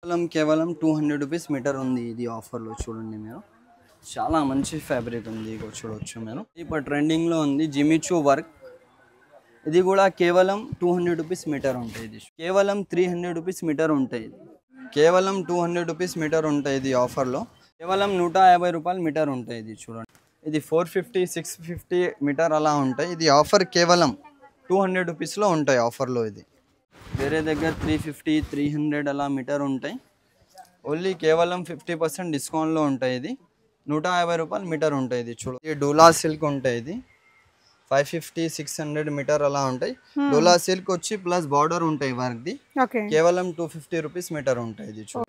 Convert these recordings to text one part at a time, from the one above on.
కేవలం 200 rupees metre ఉంది ఇది ఆఫర్లో చూడండి మీరు చాలా మంచి ఫ్యాబ్రిక్ ఉంది ఇగో చూడొచ్చు మీరు ఇప్పుడు ట్రెండింగ్ లో ఉంది జిమిచూ వర్క్ ఇది కూడా కేవలం 200 రూపీస్ మీటర్ ఉంటాయి ఇది కేవలం 300 రూపీస్ మీటర్ ఉంటాయి ఇది కేవలం 200 రూపీస్ మీటర్ ఉంటాయి ఇది ఆఫర్లో కేవలం 150 రూపాయలు మీటర్ ఉంటాయి ఇది చూడండి ఇది 450 650 మీటర్ అలా ఉంటాయి ఇది ఆఫర్ కేవలం 200 రూపీస్ లో ఉంటాయి ఆఫర్లో ఇది వేరే దగ్గర 350 300 అలా మీటర్ ఉంటాయి ఓన్లీ కేవలం 50% డిస్కౌంట్ లో ఉంటాయి ఇది 150 రూపాయలు మీటర్ ఉంటాయి ఇది చూడు ఇది డోలా సిల్క్ ఉంటాయి ఇది 550 600 మీటర్ అలా ఉంటాయి డోలా సిల్క్ వచ్చి ప్లస్ బార్డర్ ఉంటాయి వర్క్ ది కేవలం 250 రూపీస్ మీటర్ ఉంటాయి ఇది చూడు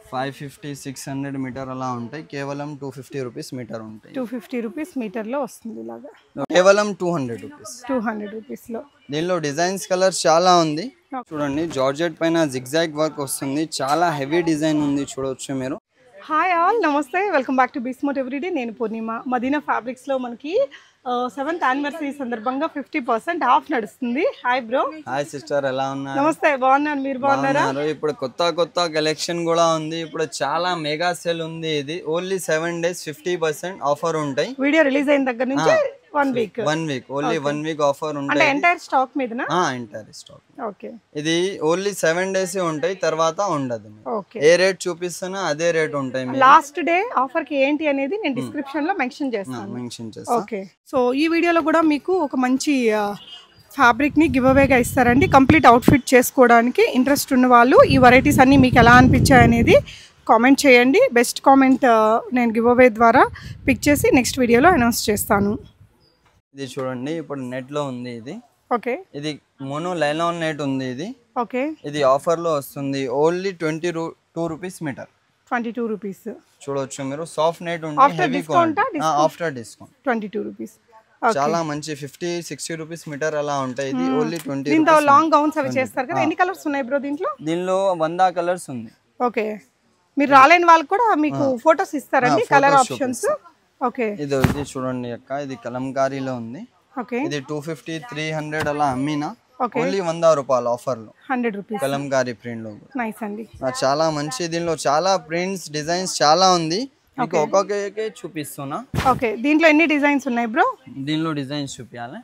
550 600 మీటర్ అలా ఉంటాయి కేవలం 250 రూపీస్ మీటర్ ఉంటాయి 250 రూపీస్ మీటర్ లో వస్తుంది ఇలాగా కేవలం 200 రూపీస్ 200 రూపీస్ లో దీనిలో డిజైన్స్ కలర్స్ చాలా ఉంది చూడండి జార్జెట్ పైన జిగ్జాగ్ వర్క్ వస్తుంది చాలా హెవీ డిజైన్ ఉంది చూడొచ్చు మీరు హాయ్ ఆల్ నమస్తే వెల్కమ్ బ్యాక్ టు బిస్మోట్ ఎవ్రీడే నేను పూర్ణిమ మదీనా ఫ్యాబ్రిక్స్ లో మనకి 7th యానివర్సరీ సందర్భంగా 50% ఆఫ్ నడుస్తుంది హాయ్ బ్రో హాయ్ సిస్టర్ ఎలా ఉన్నారు నమస్తే బాగున్నాను మీరు బాగున్నారా ఇప్పుడు కొత్త కలెక్షన్ కూడా ఉంది ఇప్పుడు చాలా మెగా సేల్ ఉంది ఇది ఓన్లీ 7 days 50% ఆఫర్ ఉంటాయి వీడియో రిలీజ్ అయిన దగ్గర నుంచి 1 వీక్ ఓన్లీ 1 వీక్ ఆఫర్ ఉంటాయి అంటే ఎంటైర్ స్టాక్ మీదనా ఎంటైర్ స్టాక్ ఓకే ఇది ఓన్లీ 7 days ఉంటాయి తర్వాత ఉండదు ఓకే ఏ రేట్ చూపిస్తున్నా అదే రేట్ ఉంటాయి లాస్ట్ డే ఆఫర్ కి ఏంటి అనేది నేను డిస్క్రిప్షన్ లో మెన్షన్ చేస్తాను ఓకే సో ఈ వీడియోలో కూడా మీకు ఒక మంచి ఫ్యాబ్రిక్ ని గివ్ అవేగా ఇస్తారండి కంప్లీట్ అవుట్ఫిట్ చేసుకోవడానికి ఇంట్రెస్ట్ ఉన్న వాళ్ళు ఈ వెరైటీస్ అన్ని మీకు ఎలా అనిపించాయి అనేది కామెంట్ చేయండి బెస్ట్ కామెంట్ నేను గివ్ అవే ద్వారా పిక్ చేసి నెక్స్ట్ వీడియోలో అనౌన్స్ చేస్తాను ఇది చూడండి ఇప్పుడు నెట్ లో ఉంది ఇది ఓకే ఇది మోనో లైలాన్ నెట్ ఉంది ఇది ఓకే ఇది ఆఫర్ లో వస్తుంది ఓన్లీ 22 రూపీస్ మీటర్ 22 రూపీస్ చూడొచ్చు మీరు సాఫ్ట్ నెట్ ఉంది heavy quality after discount 22 rupees చాలా మంచి 50 60 రూపీస్ మీటర్ అలా ఉంటాయి ఇది ఓన్లీ 20 దీంతో లాంగ్ గౌన్స్ అవి చేస్తారు కదా ఎన్ని కలర్స్ ఉన్నాయి బ్రో దీనిలో 100 కలర్స్ ఉంది ఓకే మీరు రాలేని వాళ్ళకి కూడా మీకు ఫోటోస్ ఇస్తారండి కలర్ ఆప్షన్స్ ఓకే ఇది చూడండి అక్క ఇది కలంకారీలో ఉంది ఓకే ఇది 250 300 అలా అమ్మినా ఓన్లీ 100 రూపాయలు ఆఫర్ లో 100 రూపీస్ కలంకారీ ప్రింట్ లో నైస్ అండి చాలా మంచి దీనిలో చాలా ప్రింట్స్ డిజైన్స్ చాలా ఉంది మీకు ఒక్కొక్కకే చూపిస్తున్నా ఓకే దీంట్లో ఎన్ని డిజైన్స్ ఉన్నాయి బ్రో దీనిలో డిజైన్స్ చూపించాలి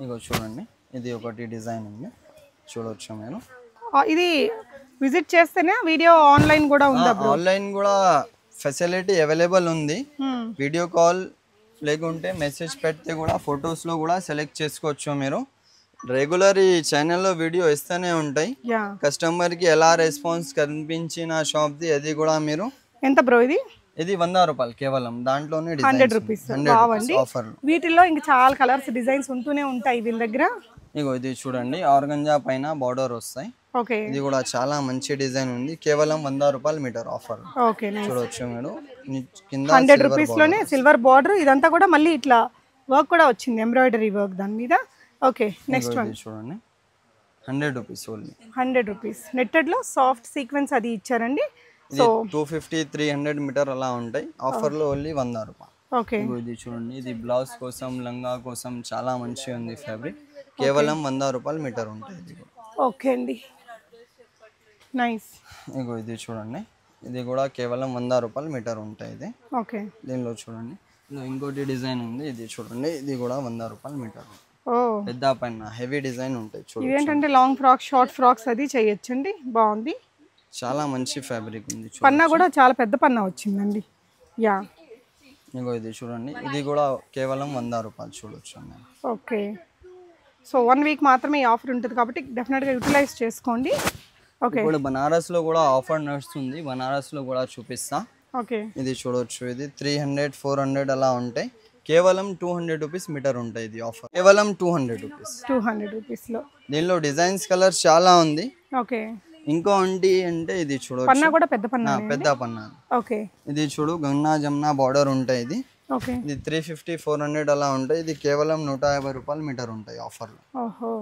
ఇగో చూడండి ఇది ఒకటి డిజైన్ ఉంది చూడొచ్చు మీరు ఇది విజిట్ చేస్తేనే వీడియో ఆన్లైన్ కూడా ఉందా బ్రో ఆన్లైన్ కూడా ఫెసిలిటీ అవైలబుల్ ఉంది వీడియో కాల్ లేకుంటే మెసేజ్ పెడితే కూడా ఫొటోస్ లో కూడా సెలెక్ట్ చేసుకోవచ్చు మీరు రెగ్యులర్ ఈ ఛానల్లో వీడియో ఇస్తూనే ఉంటాయి కస్టమర్ కి ఎలా రెస్పాన్స్ కనిపించిన షాప్ ది అది కూడా మీరు ఎంత బ్రో ఇది 100 రూపాయలు కేవలం దాంట్లోనే 100 రూపీస్ ఆఫర్ వీటిల్లో ఇంకా చాలా కలర్స్ డిజైన్స్ ఉంటూనే ఉంటాయి వీళ్ళ దగ్గర ఇగో ఇది చూడండి ఆర్గంజా పైన బార్డర్ వస్తాయి ఓకే ఇది కూడా చాలా మంచి డిజైన్ ఉంది కేవలం 100 రూపాయలు మీటర్ ఆఫర్ ఓకే చూడొచ్చు మీరు కింద 100 రూపీస్ లోనే సిల్వర్ బార్డర్ ఇదంతా కూడా మళ్ళీ ఇట్లా వర్క్ కూడా వచ్చింది ఎంబ్రాయిడరీ వర్క్ దాని మీద ఓకే నెక్స్ట్ వన్ చూడండి 100 రూపీస్ ఓన్లీ 100 రూపీస్ నెట్టెడ్ లో సాఫ్ట్ సీక్వెన్స్ అది ఇచ్చారండి సో 250 300 మీటర్ అలా ఉంటాయి ఆఫర్ లో ఓన్లీ 100 రూపాయలు ఓకే ఇది చూడండి ఇది బ్లౌజ్ కోసం లంగా కోసం చాలా మంచి ఉంది ఫ్యాబ్రిక్ కేవలం 100 రూపాయలు మీటర్ ఉంటాయి ఇది ఓకే అండి నైస్ ఇగో ఇది చూడండి ఇది కూడా కేవలం 100 రూపాయలు మీటర్ ఉంటాయి ఇది ఓకే దీనిలో చూడండి ఇంకోటి డిజైన్ ఉంది ఇది చూడండి ఇది కూడా 100 రూపాయలు మీటర్ ఓ పెద్ద పైన హెవీ డిజైన్ ఉంటాయి చూడండి ఇదేంటంటే లాంగ్ ఫ్రాక్ షార్ట్ ఫ్రాక్స్ అది చేయొచ్చండి బాగుంది చాలా మంచి ఫ్యాబ్రిక్ ఉంది పన్నా కూడా చాలా పెద్ద పన్నా వచ్చిందండి యా ఇగో ఇది చూడండి ఇది కూడా కేవలం 100 రూపాయలు చూడొచ్చు ఓకే సో 1 వీక్ మాత్రమే ఈ ఆఫర్ ఉంటుంది కాబట్టి డెఫినెట్గా యూటిలైజ్ చేసుకోండి ఓకే ఇప్పుడు బనారస్ లో కూడా ఆఫర్ నడుస్తుంది బనారస్ లో కూడా చూపిస్తా ఓకే ఇది చూడొచ్చు ఇది 300 400 అలా ఉంటాయి కేవలం 200 రూపీస్ మీటర్ ఉంటాయి ఇది ఆఫర్ కేవలం 200 రూపీస్ 200 రూపీస్ లో దీనిలో డిజైన్స్ కలర్స్ చాలా ఉంది ఓకే ఇంకో అంటే ఇది చూడొచ్చు పన్నా కూడా పెద్ద పన్నా ఓకే ఇది చూడు గంగా జమున బార్డర్ ఉంటాయి ఇది ఓకే ఇది 350 400 అలా ఉంటాయి ఇది కేవలం 150 రూపాయలు మీటర్ ఉంటాయి ఆఫర్ లో ఓహో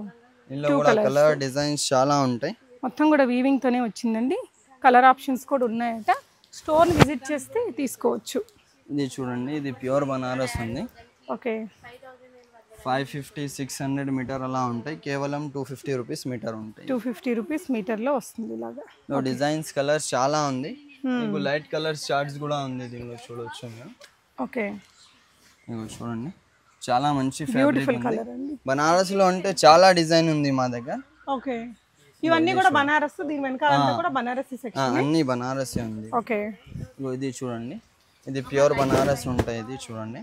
దీనిలో కూడా కలర్ డిజైన్స్ చాలా ఉంటాయి మొత్తం కూడా వీవింగ్ తోనే వచ్చిందండి కలర్ ఆప్షన్స్ కూడా ఉన్నాయట స్టోర్ ని విజిట్ చేస్తే తీసుకోవచ్చు ఇది చూడండి ఇది ప్యూర్ బనారస్ ఉంది ఓకే 550 600 మీటర్ అలా ఉంటాయి. కేవలం 250 రూపీస్ మీటర్ ఉంటాయి. 250 రూపీస్ మీటర్లో వస్తుంది ఇలాగా. డిజైన్స్ కలర్స్ చాలా ఉంది. మీకు లైట్ కలర్స్ చార్ట్స్ కూడా ఉంది దీనిలో చూడొచ్చు మీరు. ఓకే, ఇగో చూడండి చాలా మంచి బ్యూటిఫుల్ ఫ్యాబ్రిక్ కలర్ అండి. బనారస్ లో అంటే చాలా డిజైన్ ఉంది మా దగ్గర. ఓకే, ఇవన్నీ కూడా బనారస్, దీని వెనకాల అంతా కూడా బనారసి సెక్షన్. అన్ని బనారసి ఉంది. ఓకే, ఇది చూడండి, ఇది ప్యూర్ బనారస్ ఉంటాయి. ఇది చూడండి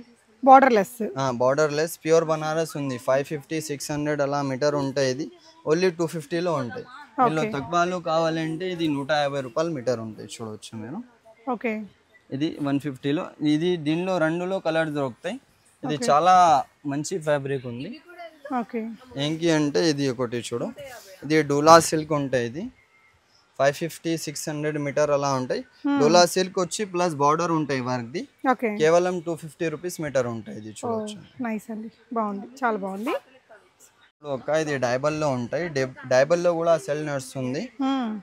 బార్డర్లెస్. బార్డర్లెస్ ప్యూర్ బనారస్ ఉంది. 550 600 అలా మీటర్ ఉంటాయి. ఇది ఓన్లీ 250లో ఉంటాయి. దీనిలో తక్కువలో కావాలంటే ఇది 150 రూపాయలు మీటర్ ఉంటాయి. చూడవచ్చు మీరు. ఓకే, ఇది 150లో. ఇది దీనిలో రెండులో కలర్ దొరుకుతాయి. ఇది చాలా మంచి ఫ్యాబ్రిక్ ఉంది. ఓకే, ఏంటి అంటే ఇది ఒకటి చూడు, ఇది డోలా సిల్క్ ఉంటాయి. ఇది 550 600 మీటర్ అలా ఉంటాయి. డోలా సిల్క్ వచ్చి ప్లస్ బార్డర్ ఉంటాయి వర్క్ది. ఓకే, కేవలం 250 రూపీస్ మీటర్ ఉంటాయి. ఇది చూడొచ్చు. నైస్ అండి, బాగుంది, చాలా బాగుంది. ఇది డైబల్లో ఉంటాయి. డైబల్లో కూడా సెల్ నడుస్తుంది.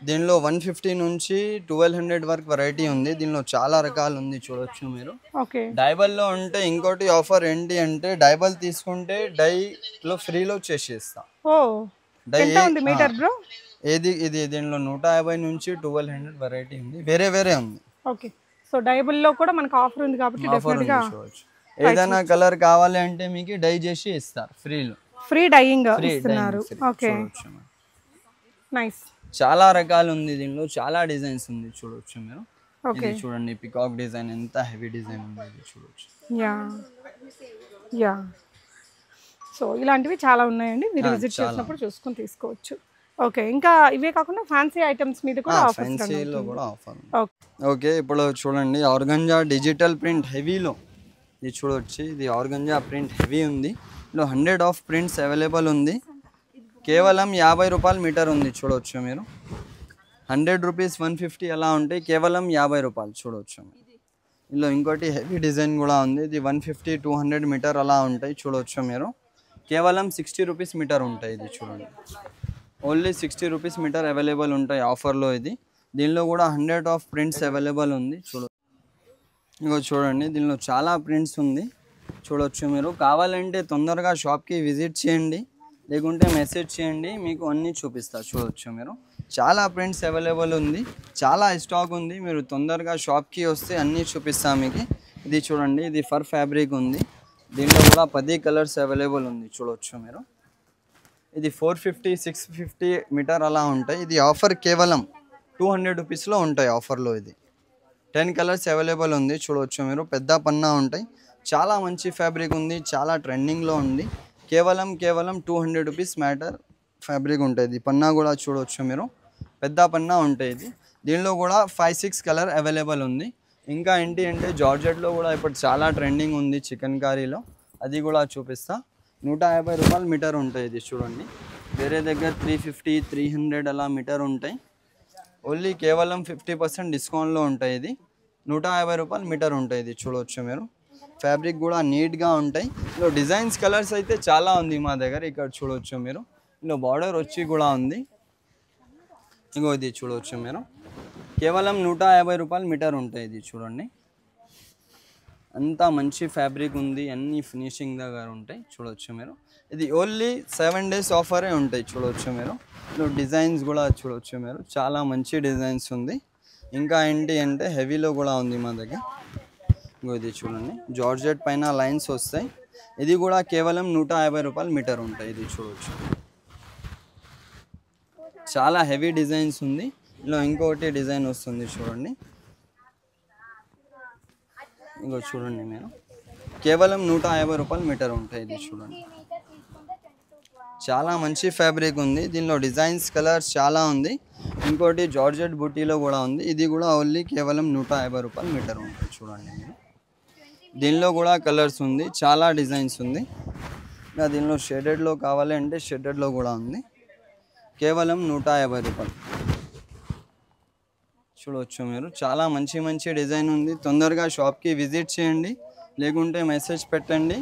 దీనిలో 150 నుంచి 1200 వరకు వెరైటీ ఉంది. దీనిలో చాలా రకాలు ఉంది, చూడొచ్చు మీరు. ఓకే, డైబల్లో ఉంటే ఇంకోటి ఆఫర్ ఏంటి అంటే డైబల్ తీసుకుంటే డైలో ఫ్రీలో చేసేస్తా. ఓ, ఎంత ఉంది మీటర్ బ్రో? ఇది దీనిలో 150 నుంచి 1200 వెరైటీ ఉంది. వేరే వేరే ఉంది. ఓకే, సో డైబుల్లో కూడా మనకు ఆఫర్ ఉంది కాబట్టి డెఫినెట్ గా చూడొచ్చు. ఏదైనా కలర్ కావాలి అంటే మీకు డై చేసి ఇస్తారు ఫ్రీలో. ఫ్రీ డైయింగ్ ఇస్తున్నారు. Okay, nice. చాలా రకాలు ఉంది దీనిలో, చాలా డిజైన్స్ ఉంది, చూడొచ్చు మీరు. ఓకే, చూడండి పికాక్ డిజైన్ ఎంత హెవీ డిజైన్ ఉంది. ఇది చూడొచ్చు. యా సో ఇలాంటివి చాలా ఉన్నాయండి, మీరు విజిట్ చేసినప్పుడు చూసుకొని తీసుకోవచ్చు. ఓకే, ఇంకా ఇవే కాకుండా ఫ్యాన్సీ ఐటమ్స్ మీద కూడా ఆఫర్స్ ఫ్యాన్సీలో కూడా ఆఫర్. ఓకే, ఇప్పుడు చూడండి ఆర్గంజా డిజిటల్ ప్రింట్ హెవీలో. ఇది చూడొచ్చు, ఇది ఆర్గంజా ప్రింట్ హెవీ ఉంది. ఇందులో 100 ఆఫ్ ప్రింట్స్ అవైలబుల్ ఉంది. కేవలం 50 రూపాయలు మీటర్ ఉంది. చూడవచ్చు మీరు. 100 రూపీస్ 150 అలా ఉంటాయి. కేవలం 50 రూపాయలు. చూడవచ్చు. ఇందులో ఇంకోటి హెవీ డిజైన్ కూడా ఉంది. ఇది 150 200 మీటర్ అలా ఉంటాయి. చూడవచ్చు మీరు. కేవలం 60 రూపీస్ మీటర్ ఉంటాయి. ఇది చూడండి, ఓన్లీ 60 రూపీస్ మీటర్ అవైలబుల్ ఉంటాయి ఆఫర్లో. ఇది దీనిలో కూడా 100 ఆఫ్ ప్రింట్స్ అవైలబుల్ ఉంది. ఇంకో చూడండి, దీనిలో చాలా ప్రింట్స్ ఉంది. చూడొచ్చు మీరు. కావాలంటే తొందరగా షాప్కి విజిట్ చేయండి, లేకుంటే మెసేజ్ చేయండి, మీకు అన్నీ చూపిస్తా. చూడొచ్చు మీరు. చాలా ప్రింట్స్ అవైలబుల్ ఉంది, చాలా స్టాక్ ఉంది. మీరు తొందరగా షాప్కి వస్తే అన్నీ చూపిస్తా మీకు. ఇది చూడండి, ఇది ఫర్ ఫ్యాబ్రిక్ ఉంది. దీనిలో కూడా 10 కలర్స్ అవైలబుల్ ఉంది. చూడొచ్చు మీరు. ఇది 450 650 మీటర్ అలా ఉంటాయి. ఇది ఆఫర్ కేవలం 200 రూపీస్లో ఉంటాయి ఆఫర్లో. ఇది 10 కలర్స్ అవైలబుల్ ఉంది. చూడవచ్చు మీరు. పెద్ద పన్నా ఉంటాయి. చాలా మంచి ఫ్యాబ్రిక్ ఉంది, చాలా ట్రెండింగ్లో ఉంది. కేవలం 200 రూపీస్ మ్యాటర్ ఫ్యాబ్రిక్ ఉంటుంది. పన్నా కూడా చూడవచ్చు మీరు, పెద్ద పన్నా ఉంటాయి. ఇది దీనిలో కూడా 5-6 కలర్ అవైలబుల్ ఉంది. ఇంకా ఏంటి అంటే జార్జెట్లో కూడా ఇప్పుడు చాలా ట్రెండింగ్ ఉంది చికెన్ కర్రీలో, అది కూడా చూపిస్తా. 150 రూపాయలు మీటర్ ఉంటాయి. ఇది చూడండి, వేరే దగ్గర 350 300 అలా మీటర్ ఉంటాయి. ఓన్లీ కేవలం 50% డిస్కౌంట్లో ఉంటాయి. ఇది 150 రూపాయలు మీటర్ ఉంటాయి. ఇది చూడవచ్చు మీరు. ఫ్యాబ్రిక్ కూడా నీట్గా ఉంటాయి. ఇందులో డిజైన్స్ కలర్స్ అయితే చాలా ఉంది మా దగ్గర. ఇక్కడ చూడవచ్చు మీరు. ఇందులో బార్డర్ వచ్చి కూడా ఉంది. ఇంకో ఇది చూడవచ్చు మీరు. కేవలం 150 రూపాయలు మీటర్ ఉంటాయి. ఇది చూడండి, అంతా మంచి ఫ్యాబ్రిక్ ఉంది, అన్ని ఫినిషింగ్ దగ్గర ఉంటాయి. చూడవచ్చు మీరు. ఇది ఓన్లీ 7 డేస్ ఆఫరే ఉంటాయి. చూడవచ్చు మీరు. ఇందులో డిజైన్స్ కూడా చూడవచ్చు మీరు. చాలా మంచి డిజైన్స్ ఉంది. ఇంకా ఏంటి అంటే హెవీలో కూడా ఉంది మా దగ్గర. ఇది చూడండి, జార్జెట్ పైన లైన్స్ వస్తాయి. ఇది కూడా కేవలం 150 రూపాయలు మీటర్ ఉంటాయి. ఇది చూడవచ్చు, చాలా హెవీ డిజైన్స్ ఉంది. ఇందులో ఇంకొకటి డిజైన్ వస్తుంది చూడండి. ఇంకో చూడండి మీరు. కేవలం 150 రూపాయలు మీటర్ ఉంటాయి. ఇది చూడండి, చాలా మంచి ఫ్యాబ్రిక్ ఉంది. దీనిలో డిజైన్స్ కలర్స్ చాలా ఉంది. ఇంకోటి జార్జెట్ బుట్టీలో కూడా ఉంది. ఇది కూడా ఓన్లీ కేవలం 150 రూపాయలు మీటర్ ఉంటుంది. చూడండి మీరు. దీనిలో కూడా కలర్స్ ఉంది, చాలా డిజైన్స్ ఉంది. ఇంకా దీనిలో షేడెడ్లో కావాలి అంటే షేడెడ్లో కూడా ఉంది. కేవలం 150 రూపాయలు. చూడవచ్చు మీరు. చాలా మంచి మంచి డిజైన్ ఉంది. తొందరగా షాప్కి విజిట్ చేయండి, లేకుంటే మెసేజ్ పెట్టండి,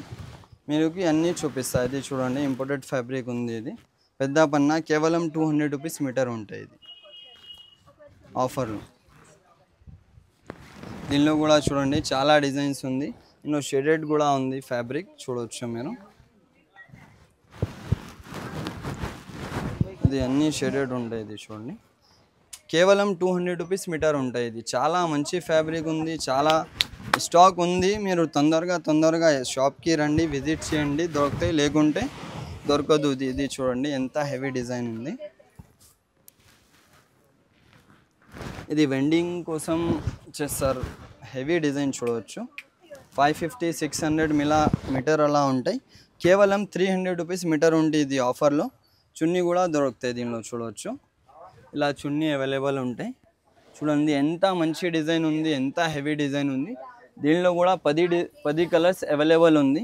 మీకు అన్నీ చూపిస్తాయి. ఇది చూడండి, ఇంపోర్టెడ్ ఫ్యాబ్రిక్ ఉంది. ఇది పెద్ద పన్నా కేవలం 200 రూపీస్ మీటర్ ఉంటాయి. ఇది ఆఫర్లు. దీనిలో కూడా చూడండి చాలా డిజైన్స్ ఉంది. ఇందులో షేడెడ్ కూడా ఉంది ఫ్యాబ్రిక్. చూడవచ్చు మీరు. ఇది అన్ని షేడెడ్ ఉంటాయి. ఇది చూడండి, కేవలం 200 రూపీస్ మీటర్ ఉంటాయి. ఇది చాలా మంచి ఫ్యాబ్రిక్ ఉంది, చాలా స్టాక్ ఉంది. మీరు తొందరగా షాప్కి రండి, విజిట్ చేయండి, దొరుకుతాయి, లేకుంటే దొరకదు. ఇది చూడండి ఎంత హెవీ డిజైన్ ఉంది. ఇది వెండింగ్ కోసం చేస్తారు. హెవీ డిజైన్ చూడవచ్చు. 550-600 మీటర్ అలా ఉంటాయి. కేవలం 300 రూపీస్ మీటర్ ఉంది. ఇది ఆఫర్లో చున్నీ కూడా దొరుకుతాయి దీనిలో చూడవచ్చు. ఇలా చున్నీ అవైలబుల్ ఉంటాయి. చూడండి ఎంత మంచి డిజైన్ ఉంది, ఎంత హెవీ డిజైన్ ఉంది. దీనిలో కూడా 10 కలర్స్ అవైలబుల్ ఉంది.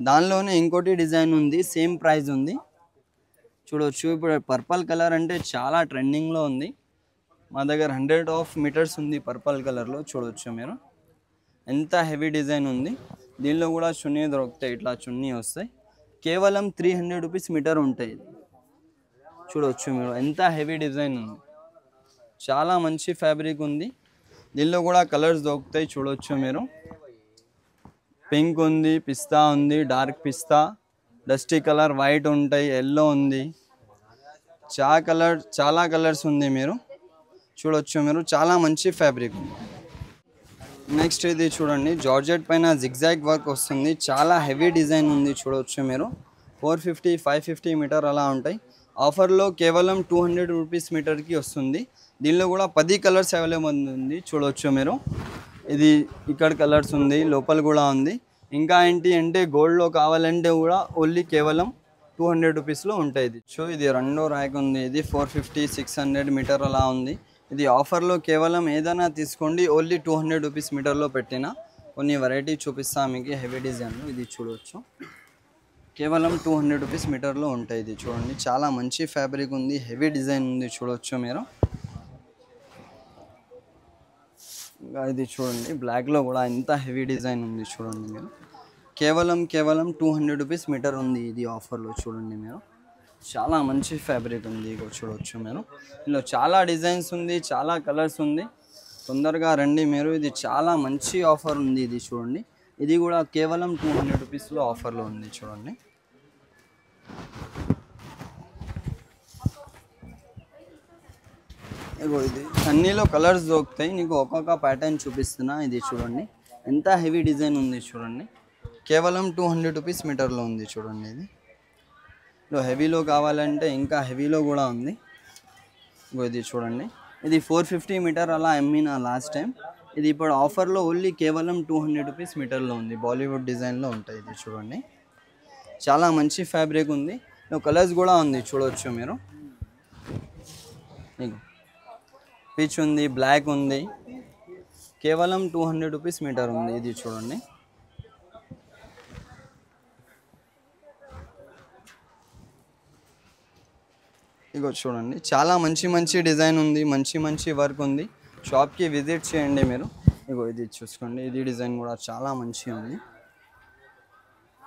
దానిలోనే ఇంకోటి డిజైన్ ఉంది, సేమ్ ప్రైస్ ఉంది చూడవచ్చు. ఇప్పుడు పర్పుల్ కలర్ అంటే చాలా ట్రెండింగ్లో ఉంది. మా దగ్గర 100 మీటర్స్ ఉంది పర్పుల్ కలర్లో చూడవచ్చు. మీరు ఎంత హెవీ డిజైన్ ఉంది. దీనిలో కూడా చున్నీ దొరుకుతాయి, ఇట్లా చున్నీ వస్తాయి. కేవలం 300 రూపీస్ మీటర్ ఉంటాయి. చూడవచ్చు మీరు ఎంత హెవీ డిజైన్ ఉంది. చాలా మంచి ఫ్యాబ్రిక్ ఉంది. దీనిలో కూడా కలర్స్ దొరుకుతాయి చూడవచ్చు. మీరు పింక్ ఉంది, పిస్తా ఉంది, డార్క్ పిస్తా, డస్టీ కలర్, వైట్ ఉంటాయి, ఎల్లో ఉంది, చాలా కలర్స్ ఉంది. మీరు చూడవచ్చు. మీరు చాలా మంచి ఫ్యాబ్రిక్ ఉంది. నెక్స్ట్ ఇది చూడండి, జార్జెట్ పైన జిగ్జాగ్ వర్క్ వస్తుంది. చాలా హెవీ డిజైన్ ఉంది చూడవచ్చు. మీరు 450-550 మీటర్ అలా ఉంటాయి. ఆఫర్లో కేవలం 200 రూపీస్ మీటర్కి వస్తుంది. దీనిలో కూడా 10 కలర్స్ అవైలబుల్ ఉంది చూడవచ్చు. మీరు ఇది ఇక్కడ కలర్స్ ఉంది, లోపల కూడా ఉంది. ఇంకా ఏంటి అంటే గోల్డ్లో కావాలంటే కూడా ఓన్లీ కేవలం 200 రూపీస్లో ఉంటాయి. ఇది ఇది రెండో ర్యాక్ ఉంది. ఇది 450-600 మీటర్ అలా ఉంది. ఇది ఆఫర్లో కేవలం ఏదైనా తీసుకోండి, ఓన్లీ 200 రూపీస్ మీటర్లో పెట్టిన కొన్ని వెరైటీ చూపిస్తాను మీకు హెవీ డిజైన్లో. ఇది చూడవచ్చు, కేవలం 200 రూపీస్ మీటర్లో ఉంటాయి. ఇది చూడండి, చాలా మంచి ఫ్యాబ్రిక్ ఉంది, హెవీ డిజైన్ ఉంది చూడవచ్చు. మీరు ఇది చూడండి, బ్లాక్లో కూడా ఎంత హెవీ డిజైన్ ఉంది చూడండి. మీరు కేవలం 200 రూపీస్ మీటర్ ఉంది. ఇది ఆఫర్లో చూడండి. మీరు చాలా మంచి ఫ్యాబ్రిక్ ఉంది. ఇగో చూడవచ్చు. మీరు ఇందులో చాలా డిజైన్స్ ఉంది, చాలా కలర్స్ ఉంది. తొందరగా రండి మీరు. ఇది చాలా మంచి ఆఫర్ ఉంది. ఇది చూడండి, ఇది కూడా కేవలం 200 రూపీస్లో ఆఫర్లో ఉంది చూడండి. ఇగో ఇది అన్నిలో కలర్స్ దొరుకుతాయి. నీకు ఒక్కొక్క ప్యాటర్న్ చూపిస్తున్నా. ఇది చూడండి ఎంత హెవీ డిజైన్ ఉంది చూడండి. కేవలం 200 రూపీస్ మీటర్లో ఉంది చూడండి. ఇది హెవీలో కావాలంటే ఇంకా హెవీలో కూడా ఉంది. ఇది చూడండి, ఇది 450 మీటర్ అలా అమ్మిన లాస్ట్ టైం. ఇది ఇప్పుడు ఆఫర్లో ఓన్లీ కేవలం 200 రూపీస్ మీటర్లో ఉంది. బాలీవుడ్ డిజైన్లో ఉంటాయి. ఇది చూడండి, చాలా మంచి ఫ్యాబ్రిక్ ఉంది. కలర్స్ కూడా ఉంది చూడవచ్చు. మీరు పీచ్ ఉంది, బ్లాక్ ఉంది, కేవలం 200 రూపీస్ మీటర్ ఉంది. ఇది చూడండి, ఇగో చూడండి, చాలా మంచి డిజైన్ ఉంది, మంచి వర్క్ ఉంది. షాప్కి విజిట్ చేయండి మీరు. ఇగో ఇది చూసుకోండి, ఇది డిజైన్ కూడా చాలా మంచిగా ఉంది.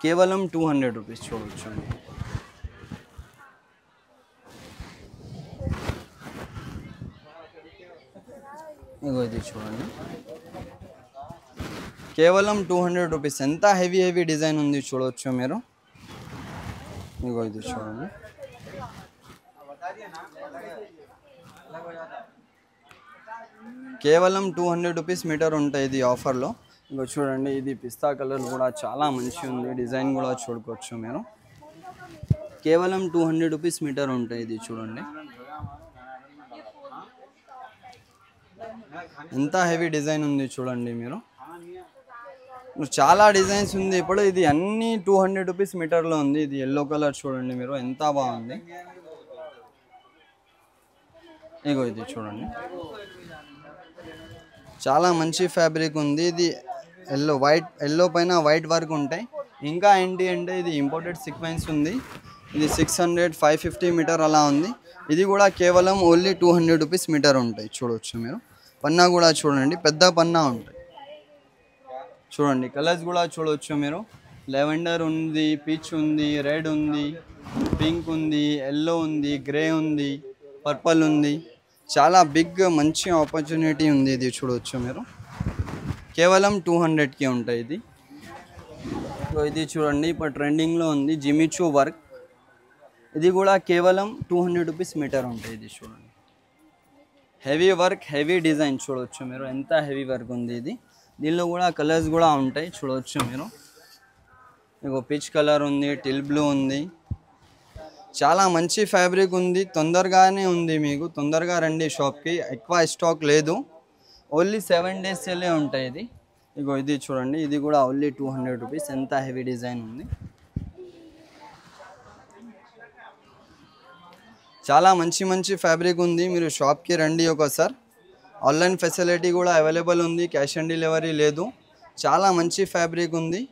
కేవలం 200 రూపీస్ చూడవచ్చు. ఇగో ఇది చూడండి, కేవలం 200 రూపీస్. ఎంత హెవీ డిజైన్ ఉంది చూడవచ్చు మీరు. ఇగో ఇది చూడండి, కేవలం 200 రూపీస్ మీటర్ ఉంటాయి. ఇది ఆఫర్లో. ఇంకో చూడండి, ఇది పిస్తా కలర్ కూడా చాలా మంచి ఉంది. డిజైన్ కూడా చూడుకోవచ్చు మీరు. కేవలం 200 రూపీస్ మీటర్ ఉంటాయి. ఇది చూడండి, ఎంత హెవీ డిజైన్ ఉంది చూడండి మీరు. చాలా డిజైన్స్ ఉంది ఇప్పుడు. ఇది అన్ని 200 రూపీస్ మీటర్లో ఉంది. ఇది ఎల్లో కలర్ చూడండి మీరు, ఎంత బాగుంది. ఇగో ఇది చూడండి, చాలా మంచి ఫ్యాబ్రిక్ ఉంది. ఇది ఎల్లో పైన వైట్ వర్క్ ఉంటాయి. ఇంకా ఏంటి అంటే ఇది ఇంపోర్టెడ్ సీక్వెన్స్ ఉంది. ఇది 600-550 మీటర్ అలా ఉంది. ఇది కూడా కేవలం ఓన్లీ 200 రూపీస్ మీటర్ ఉంటాయి చూడవచ్చు మీరు. పన్నా కూడా చూడండి, పెద్ద పన్నా ఉంటాయి చూడండి. కలర్స్ కూడా చూడవచ్చు మీరు. లెవెండర్ ఉంది, పీచ్ ఉంది, రెడ్ ఉంది, పింక్ ఉంది, ఎల్లో ఉంది, గ్రే ఉంది, పర్పుల్ ఉంది. చాలా బిగ్ మంచి ఆపర్చునిటీ ఉంది. ఇది చూడవచ్చు మీరు, కేవలం 200కి ఉంటాయి. ఇది చూడండి, ఇప్పుడు ట్రెండింగ్లో ఉంది జిమిచూ వర్క్. ఇది కూడా కేవలం 200 రూపీస్ మీటర్ ఉంటుంది. ఇది చూడండి, హెవీ వర్క్, హెవీ డిజైన్ చూడవచ్చు మీరు, ఎంత హెవీ వర్క్ ఉంది ఇది. దీనిలో కూడా కలర్స్ కూడా ఉంటాయి చూడవచ్చు మీరు. మీకు పిచ్ కలర్ ఉంది, టిల్ బ్లూ ఉంది. చాలా మంచి ఫ్యాబ్రిక్ ఉంది, తొందరగానే ఉంది. మీకు తొందరగా రండి షాప్కి, ఎక్కువ స్టాక్ లేదు. ఓన్లీ 7 days సెల్లే ఉంటాయి ఇది. ఇగో ఇది చూడండి, ఇది కూడా ఓన్లీ 200 రూపీస్. ఎంత హెవీ డిజైన్ ఉంది, చాలా మంచి మంచి ఫ్యాబ్రిక్ ఉంది. మీరు షాప్కి రండి ఒకసారి. ఆన్లైన్ ఫెసిలిటీ కూడా అవైలబుల్ ఉంది, క్యాష్ ఆన్ డెలివరీ లేదు. చాలా మంచి ఫ్యాబ్రిక్ ఉంది.